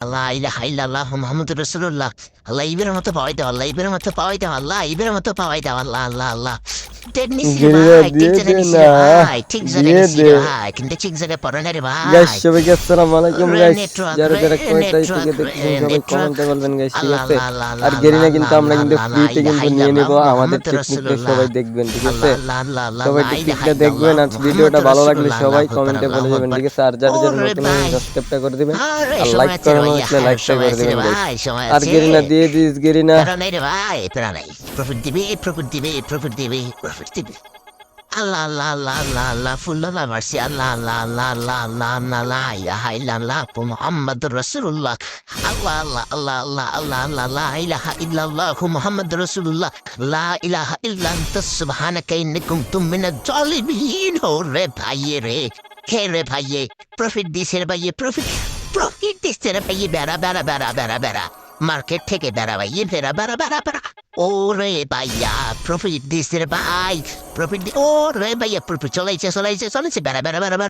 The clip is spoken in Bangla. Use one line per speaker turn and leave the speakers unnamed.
আল্লাহ ইলাহা ইল্লাল্লাহ মুহাম্মাদুর রাসূলুল্লাহ। আল্লাহ ইবের মতো পাওয়াই দাও, আল্লাহ ইবের মতো পাওয়াই দাও, আল্লাহ ইবের মতো পাওয়াই দাও, আল্লাহ আল্লাহ আল্লাহ। টেট নিছি রে
গেরিলা
ভাই, ঠিক
দিয়ে
জায়গায়
দে
নিছি
না,
রে ভাই, ঠিক জায়গায়
দিয়ে
নিছি
দে।
রে ভাই, কিন্তু ঠিক জায়গায় পড়ে না রে
গাইস
ভাই।
সবাইকে আসসালামু আলাইকুম
রে
গাইস,
নেটওয়ার্ক,
যারা
রে
যারা কোথায় থেকে
নেটওয়ার্ক, রে
দেখতেছেন সবাই
নেটওয়ার্ক।
কমেন্টে বলবেন গাইস, ঠিক
আল্লাহ
আছে?
আল্লাহ আল্লাহ
আর
আল্লাহ
গেরিনা
আল্লাহ
কিন্তু আমরা
আল্লাহ
কিন্তু
আল্লাহ লা
ফ্রিতে
ইলাহা
কিন্তু নিয়ে
ইল্লাল্লাহ
নিব, আমাদের
মুহাম্মাদুর
টেকনিকটা
রাসূলুল্লাহ।
সবাই দেখবেন, ঠিক আছে?
আল্লাহ আল্লাহ আল্লাহ আল্লাহ
সবাই
লা ইলাহা
টেকনিকটা দেখবেন,
ইল্লাল্লাহ
আর ভিডিওটা
মুহাম্মাদুর
ভালো লাগলে
রাসূলুল্লাহ।
সবাই
আল্লাহু আকবার
কমেন্টে বলে
আল্লাহু
যাবেন,
আকবার।
ঠিক আছে? আর যারা যারা
ওরে
নতুন
ভাই,
সাবস্ক্রাইবটা করে দিবেন,
আরে
আর লাইক
সময় আছে রে
করানো
ভাইয়া,
হয়েছে লাইকটা
সময়
করে
আছে রে
দিবেন গাইস।
ভাই, সময়
আর
আছে।
গেরিনা দিয়ে দিস, গেরিনা।
প্যারা নাই রে ভাই, প্যারা নাই। প্রফিট দিবি, প্রফিট দিবি, প্রফিট দিবি, প্রফিট দিবি। আল্লাহ আল্লাহ আল্লাহ আল্লাহ আল্লাহ ফুল্লাহ মারছি, আল্লাহ আল্লাহ আল্লাহ আল্লাহ আল্লাহ আল্লাহ লা ইলাহা ইল্লাল্লাহ মুহাম্মাদুর রাসূলুল্লাহ। আল্লাহ আল্লাহ আল্লাহ আল্লাহ আল্লাহ আল্লাহ লা ইলাহা ইল্লাল্লাহ মুহাম্মাদুর রাসূলুল্লাহ। লা ইলাহা ইল্লা আনতা সুবহানাকা ইন্নী কুনতু মিনাজ জালিমিন। ওরে ভাইয়ে রে, হে রে ভাইয়ে, প্রফিট দিছে রে ভাইয়ে, প্রফিট প্রফিট দিছে রে ভাইয়ে। বেড়া বেড়া বেড়া বেড়া বেড়া মার্কেট থেকে বেড়া ভাইয়ে, বেড়া বেড়া বেড়া বেড়া। ওরে ভাইয়া, প্রফিট দিছে রে ভাই, প্রফিট ও রে ভাইয়া, প্রফিট চলাইছে চলাইছে চলেছে, বেড়া বেড়া বেড়া বেড়া।